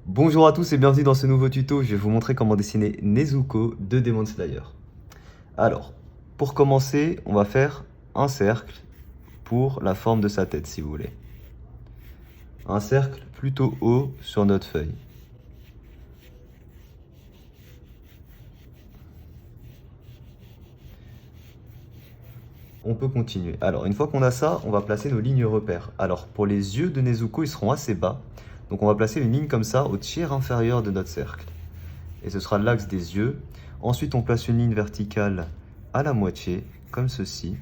Bonjour à tous et bienvenue dans ce nouveau tuto. Je vais vous montrer comment dessiner Nezuko de Demon Slayer. Alors, pour commencer, on va faire un cercle pour la forme de sa tête, si vous voulez. Un cercle plutôt haut sur notre feuille. On peut continuer. Alors, une fois qu'on a ça, on va placer nos lignes repères. Alors, pour les yeux de Nezuko, ils seront assez bas. Donc, on va placer une ligne comme ça au tiers inférieur de notre cercle. Et ce sera l'axe des yeux. Ensuite, on place une ligne verticale à la moitié, comme ceci.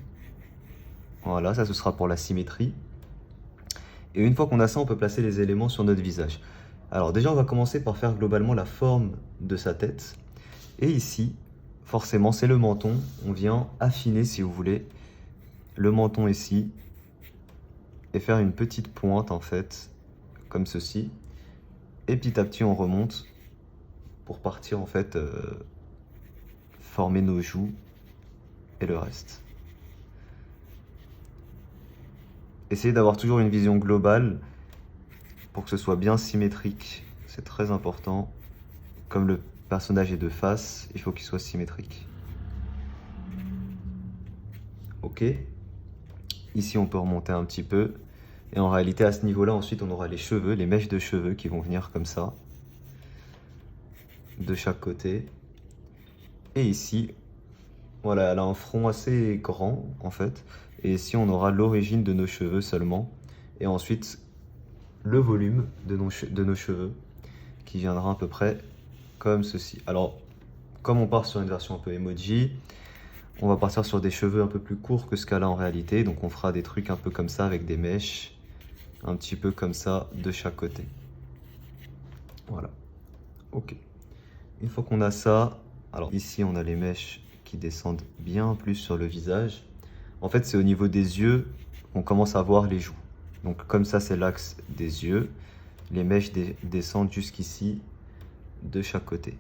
Voilà, ça ce sera pour la symétrie. Et une fois qu'on a ça, on peut placer les éléments sur notre visage. Alors déjà, on va commencer par faire globalement la forme de sa tête. Et ici, forcément, c'est le menton. On vient affiner, si vous voulez, le menton ici. Et faire une petite pointe, en fait, comme ceci. Et petit à petit, on remonte pour partir, en fait, former nos joues et le reste. Essayez d'avoir toujours une vision globale pour que ce soit bien symétrique. C'est très important. Comme le personnage est de face, il faut qu'il soit symétrique. Ok. Ici, on peut remonter un petit peu. Et en réalité, à ce niveau-là, ensuite, on aura les cheveux, les mèches de cheveux qui vont venir comme ça. De chaque côté. Et ici, voilà, elle a un front assez grand, en fait. Et ici, on aura l'origine de nos cheveux seulement. Et ensuite, le volume de nos cheveux, qui viendra à peu près comme ceci. Alors, comme on part sur une version un peu emoji, on va partir sur des cheveux un peu plus courts que ce qu'elle a en réalité. Donc on fera des trucs un peu comme ça avec des mèches, un petit peu comme ça de chaque côté. Voilà. Ok. Une fois qu'on a ça, alors ici on a les mèches qui descendent bien plus sur le visage. En fait, c'est au niveau des yeux qu'on commence à voir les joues. Donc comme ça, c'est l'axe des yeux. Les mèches descendent jusqu'ici de chaque côté.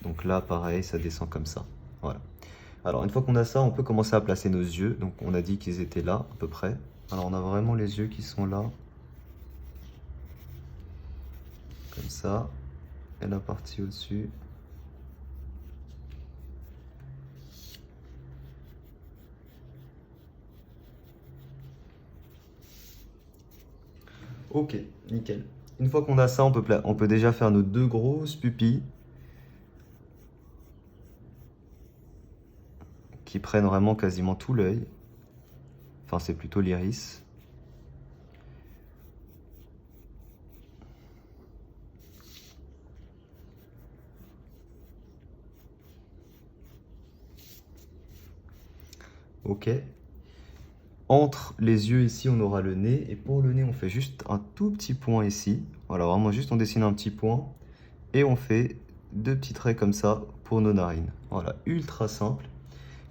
Donc là, pareil, ça descend comme ça. Voilà. Alors, une fois qu'on a ça, on peut commencer à placer nos yeux. Donc, on a dit qu'ils étaient là, à peu près. Alors, on a vraiment les yeux qui sont là. Comme ça. Et la partie au-dessus. Ok, nickel. Une fois qu'on a ça, on peut déjà faire nos deux grosses pupilles. Qui prennent vraiment quasiment tout l'œil. Enfin, c'est plutôt l'iris. Ok. Entre les yeux ici, on aura le nez. Et pour le nez, on fait juste un tout petit point ici. Voilà, vraiment juste on dessine un petit point. Et on fait deux petits traits comme ça pour nos narines. Voilà, ultra simple.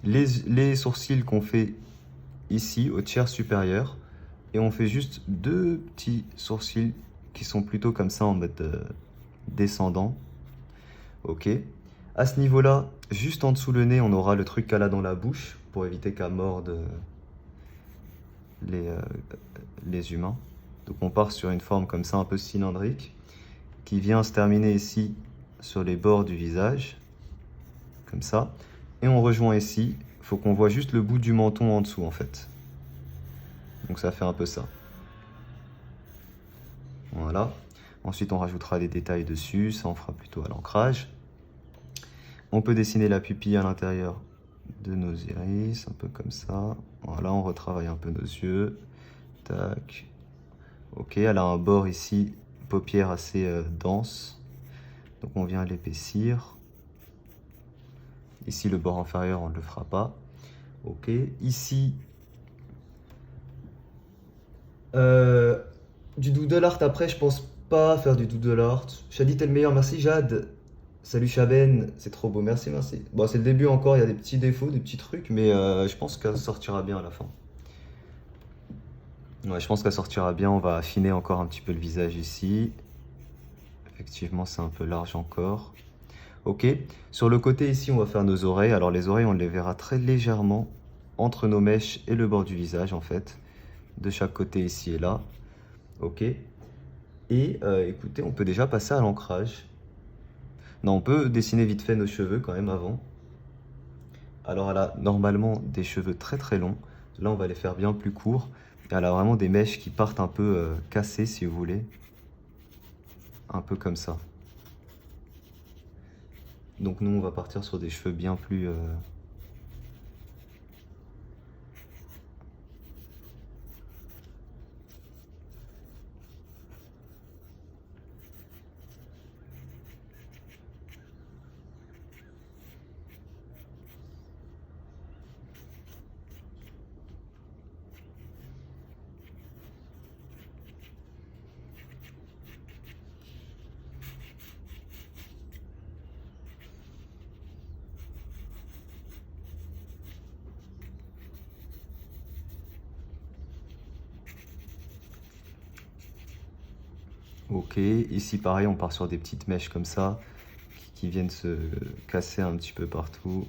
Les sourcils qu'on fait ici, au tiers supérieur. Et on fait juste deux petits sourcils qui sont plutôt comme ça en mode descendant. Ok. À ce niveau-là, juste en dessous le nez, on aura le truc qu'elle a dans la bouche pour éviter qu'elle morde les, euh, les humains. Donc on part sur une forme comme ça un peu cylindrique qui vient se terminer ici sur les bords du visage, comme ça. Et on rejoint ici, il faut qu'on voit juste le bout du menton en dessous en fait. Donc ça fait un peu ça. Voilà. Ensuite on rajoutera des détails dessus, ça on fera plutôt à l'ancrage. On peut dessiner la pupille à l'intérieur de nos iris, un peu comme ça. Voilà, on retravaille un peu nos yeux. Tac. Ok, elle a un bord ici, paupière assez dense. Donc on vient l'épaissir. Ici, le bord inférieur, on ne le fera pas. Ok, ici, du doodle art après, je pense pas faire du doodle art. Shadi, t'es le meilleur, merci Jade. Salut Chaben, c'est trop beau, merci, merci. Bon, c'est le début encore, il y a des petits défauts, des petits trucs, mais je pense qu'elle sortira bien à la fin. Ouais, je pense qu'elle sortira bien, on va affiner encore un petit peu le visage ici. Effectivement, c'est un peu large encore. Ok, sur le côté ici, on va faire nos oreilles. Alors les oreilles, on les verra très légèrement entre nos mèches et le bord du visage en fait. De chaque côté ici et là. Ok. Et écoutez, on peut déjà passer à l'ancrage. Non, on peut dessiner vite fait nos cheveux quand même avant. Alors elle a normalement des cheveux très très longs. Là, on va les faire bien plus courts. Et elle a vraiment des mèches qui partent un peu cassées, si vous voulez. Un peu comme ça. Donc nous, on va partir sur des cheveux bien plus... Ok, ici pareil, on part sur des petites mèches comme ça, qui viennent se casser un petit peu partout.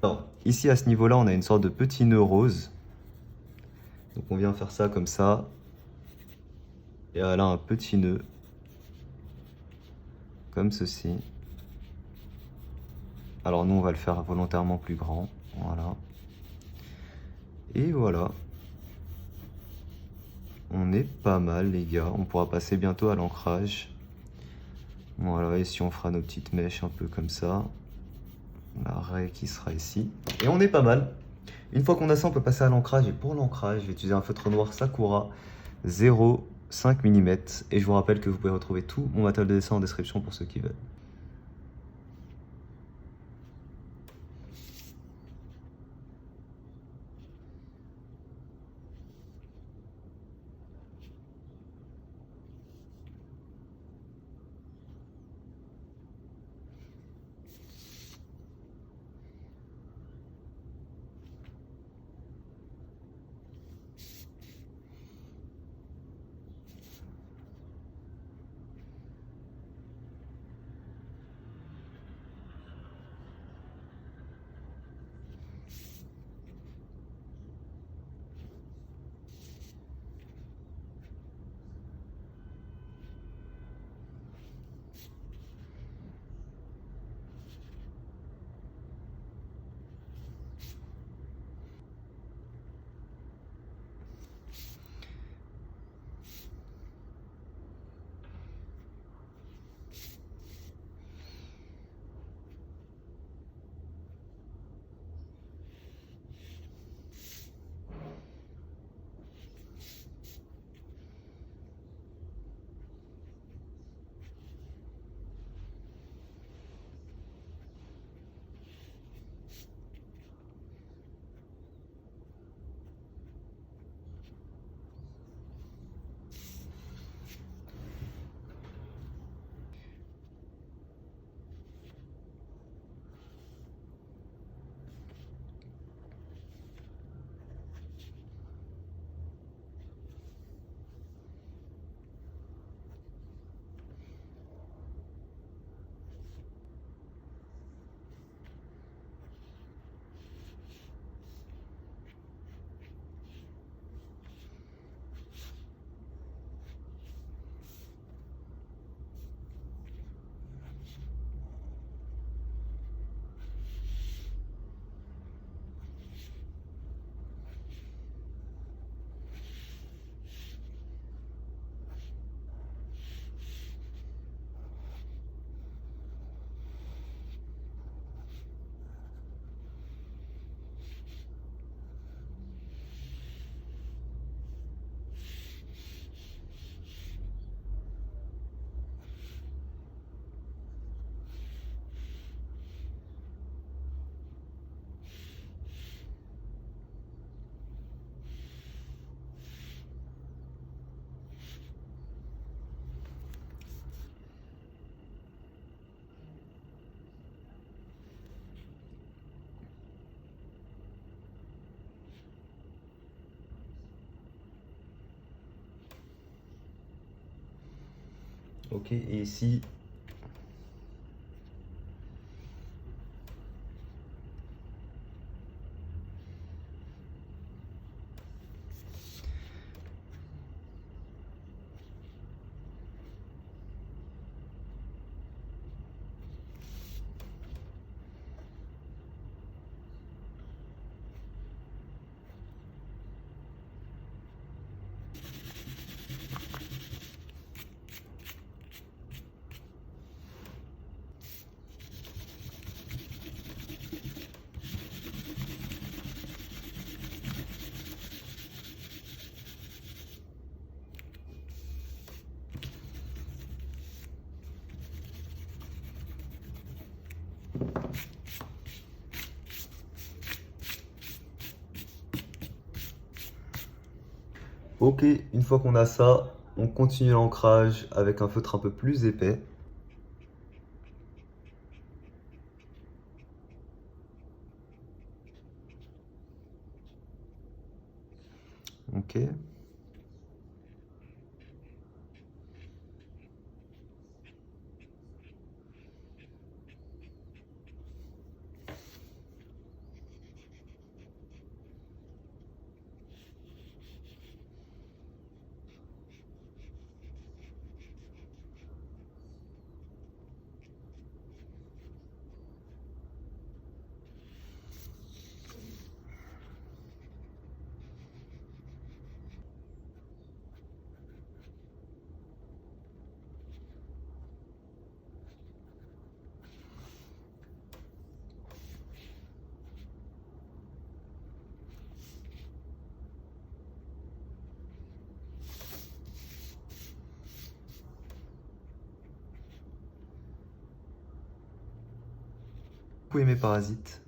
Alors, ici à ce niveau-là, on a une sorte de petit nœud rose. Donc on vient faire ça comme ça. Et elle a un petit nœud. Comme ceci. Alors nous, on va le faire volontairement plus grand. Voilà. Et voilà. On est pas mal, les gars. On pourra passer bientôt à l'ancrage. Voilà, ici on fera nos petites mèches un peu comme ça. La raie qui sera ici. Et on est pas mal. Une fois qu'on a ça, on peut passer à l'ancrage. Et pour l'ancrage, je vais utiliser un feutre noir Sakura 0,5 mm. Et je vous rappelle que vous pouvez retrouver tout mon matériel de dessin en description pour ceux qui veulent. Ok, et ici, ok, une fois qu'on a ça, on continue l'ancrage avec un feutre un peu plus épais. Ok. Beaucoup aimé Parasite.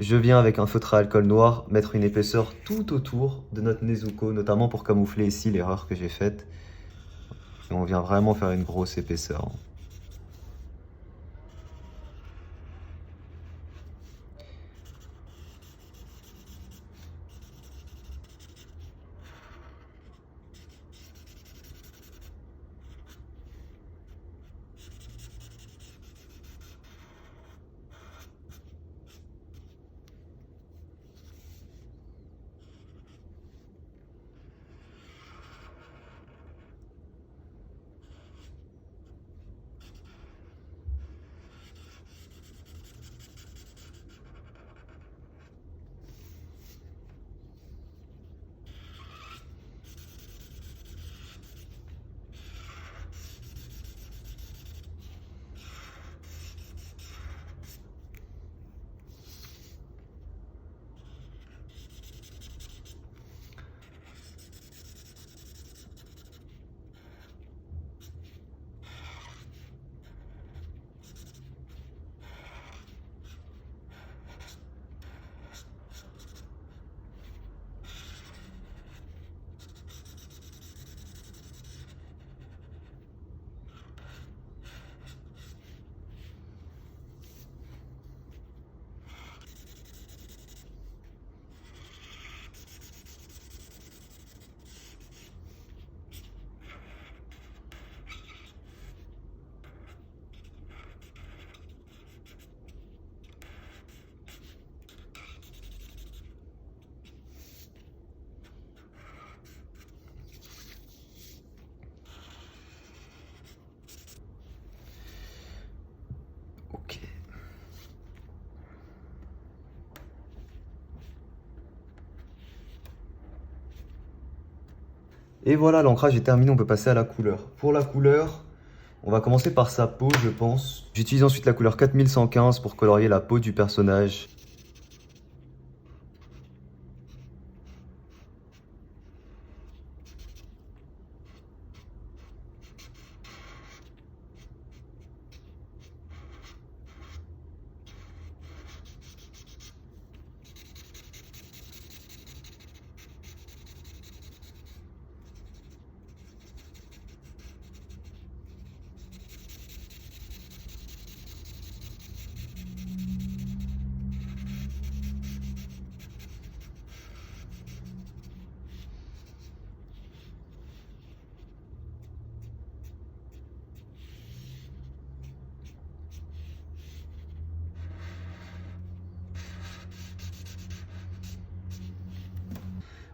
Je viens avec un feutre à alcool noir mettre une épaisseur tout autour de notre Nezuko, notamment pour camoufler ici l'erreur que j'ai faite. Et on vient vraiment faire une grosse épaisseur. Et voilà, l'ancrage est terminé, on peut passer à la couleur. Pour la couleur, on va commencer par sa peau, je pense. J'utilise ensuite la couleur 4115 pour colorier la peau du personnage.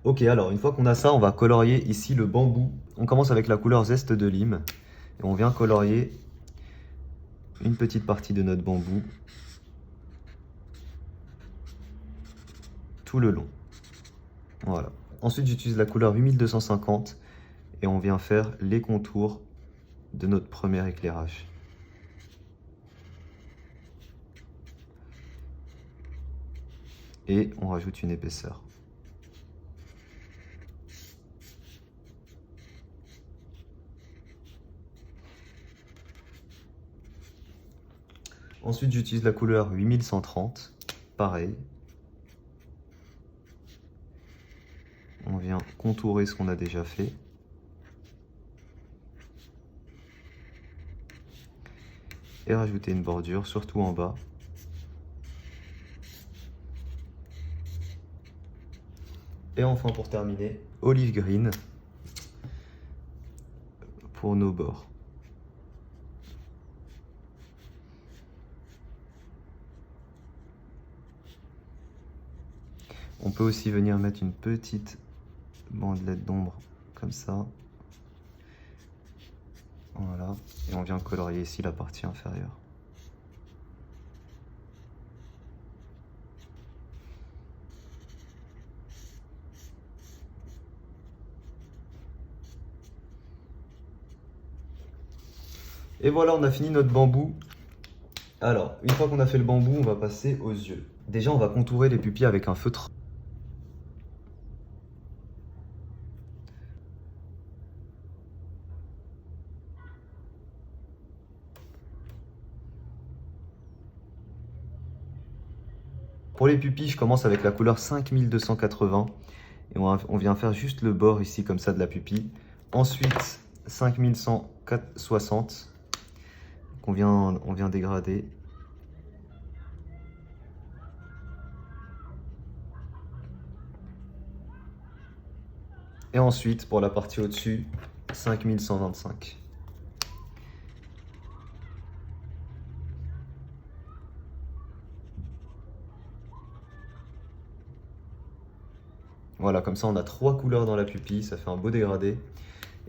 Ok, alors une fois qu'on a ça, on va colorier ici le bambou. On commence avec la couleur zeste de lime. Et on vient colorier une petite partie de notre bambou tout le long. Voilà. Ensuite, j'utilise la couleur 8250 et on vient faire les contours de notre premier éclairage. Et on rajoute une épaisseur. Ensuite, j'utilise la couleur 8130, pareil. On vient contourer ce qu'on a déjà fait. Et rajouter une bordure, surtout en bas. Et enfin, pour terminer, olive green pour nos bords. On peut aussi venir mettre une petite bandelette d'ombre comme ça. Voilà. Et on vient colorier ici la partie inférieure. Et voilà, on a fini notre bambou. Alors, une fois qu'on a fait le bambou, on va passer aux yeux. Déjà, on va contourer les pupilles avec un feutre. Pour les pupilles, je commence avec la couleur 5280 et on vient faire juste le bord ici comme ça de la pupille. Ensuite, 5160 qu'on on vient dégrader. Et ensuite, pour la partie au-dessus, 5125. Voilà, comme ça on a 3 couleurs dans la pupille, ça fait un beau dégradé.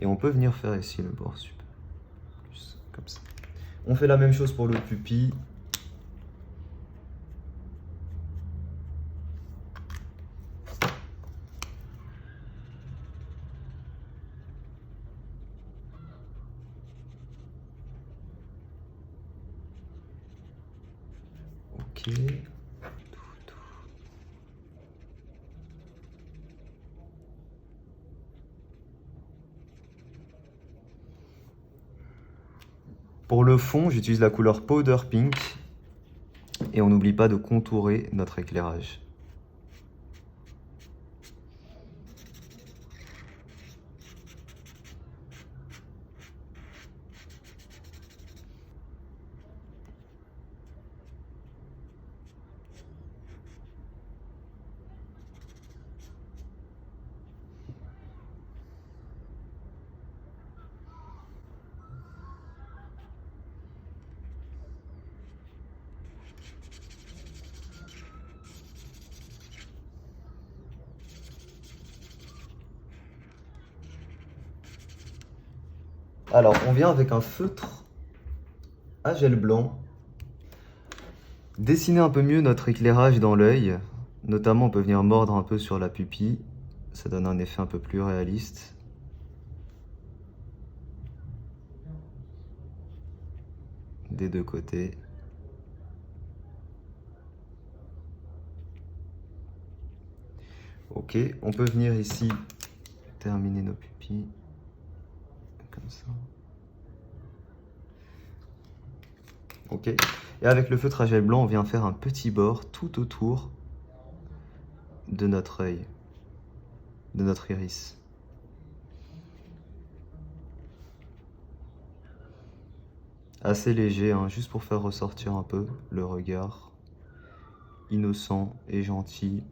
Et on peut venir faire ici le bord sup. Comme ça. On fait la même chose pour l'autre pupille. Ok. Pour le fond, j'utilise la couleur Powder Pink et on n'oublie pas de contourer notre éclairage. Alors, on vient avec un feutre à gel blanc dessiner un peu mieux notre éclairage dans l'œil. Notamment, on peut venir mordre un peu sur la pupille. Ça donne un effet un peu plus réaliste. des deux côtés. Ok, on peut venir ici terminer nos pupilles, comme ça. Ok, et avec le feutre à gel blanc, on vient faire un petit bord tout autour de notre œil, de notre iris. Assez léger, hein, juste pour faire ressortir un peu le regard innocent et gentil.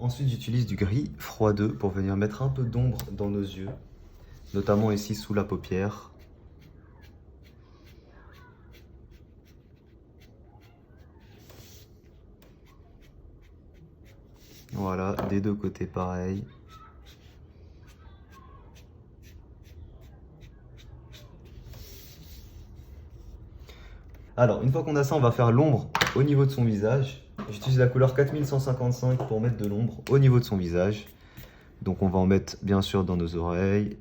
Ensuite, j'utilise du gris froideux pour venir mettre un peu d'ombre dans nos yeux, notamment ici sous la paupière. Voilà, des deux côtés pareil. Alors, une fois qu'on a ça, on va faire l'ombre au niveau de son visage. J'utilise la couleur 4155 pour mettre de l'ombre au niveau de son visage. Donc on va en mettre bien sûr dans nos oreilles,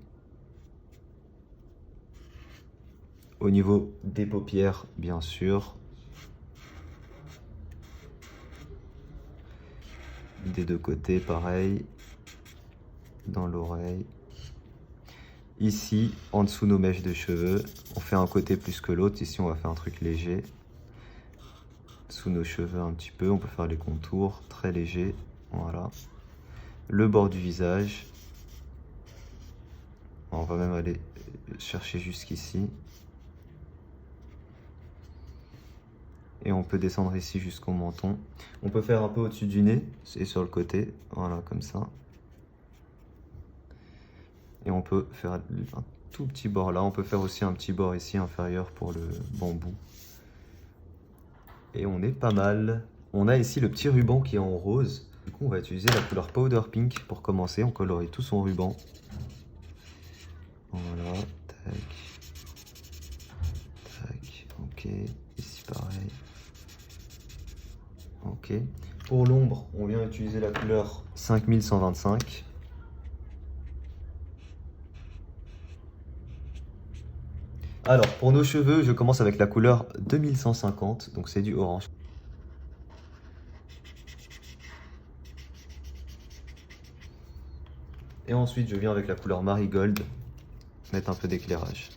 au niveau des paupières bien sûr, des deux côtés pareil, dans l'oreille. Ici, en dessous nos mèches de cheveux, on fait un côté plus que l'autre. Ici, on va faire un truc léger. Sous nos cheveux un petit peu, on peut faire les contours très légers. Voilà. Le bord du visage. On va même aller chercher jusqu'ici. Et on peut descendre ici jusqu'au menton. On peut faire un peu au-dessus du nez et sur le côté. Voilà, comme ça. Et on peut faire un tout petit bord là. On peut faire aussi un petit bord ici inférieur pour le bambou. Et on est pas mal. On a ici le petit ruban qui est en rose. Du coup, on va utiliser la couleur Powder Pink pour commencer. On colorie tout son ruban. Voilà, tac. Tac, ok. Ici pareil. Ok. Pour l'ombre, on vient utiliser la couleur 5125. Alors, pour nos cheveux, je commence avec la couleur 2150, donc c'est du orange. Et ensuite, je viens avec la couleur Marigold, mettre un peu d'éclairage.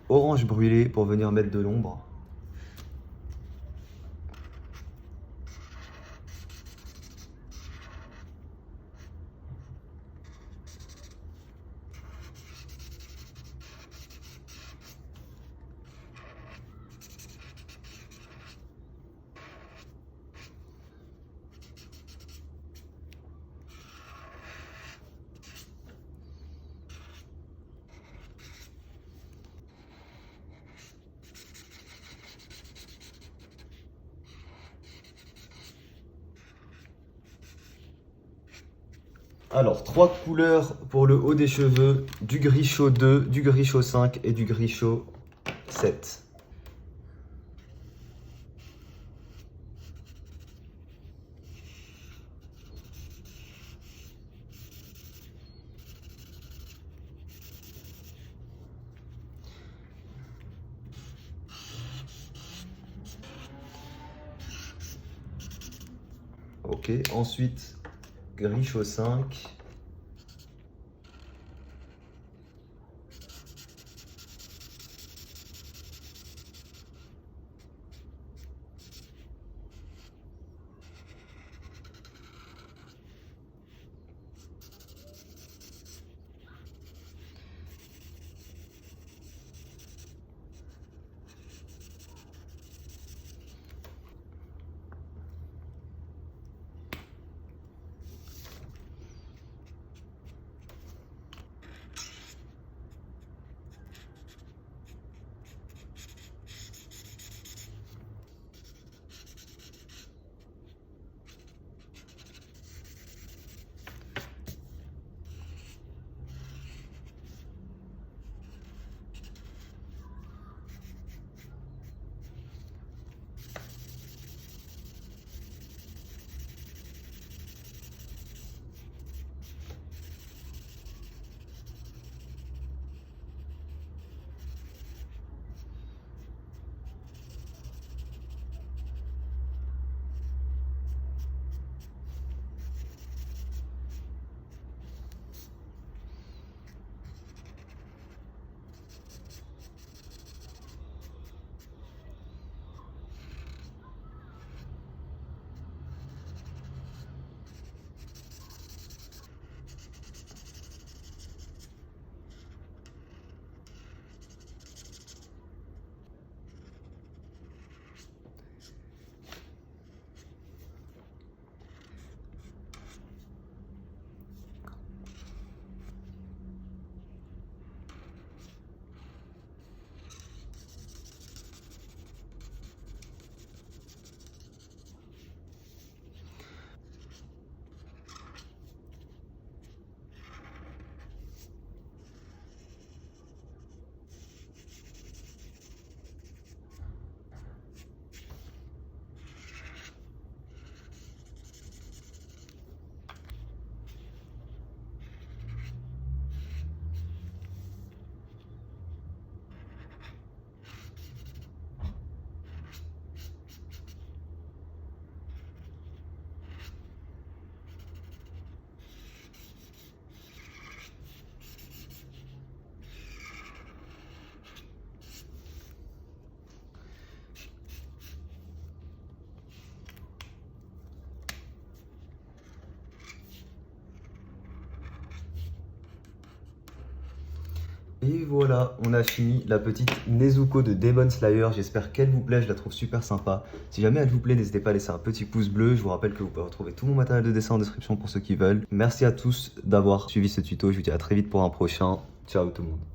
Orange brûlé pour venir mettre de l'ombre. Alors, 3 couleurs pour le haut des cheveux, du gris chaud 2, du gris chaud 5 et du gris chaud 7. Ok, ensuite, gris chaud 5. Et voilà, on a fini la petite Nezuko de Demon Slayer. J'espère qu'elle vous plaît, je la trouve super sympa. Si jamais elle vous plaît, n'hésitez pas à laisser un petit pouce bleu. Je vous rappelle que vous pouvez retrouver tout mon matériel de dessin en description pour ceux qui veulent. Merci à tous d'avoir suivi ce tuto. Je vous dis à très vite pour un prochain. Ciao tout le monde.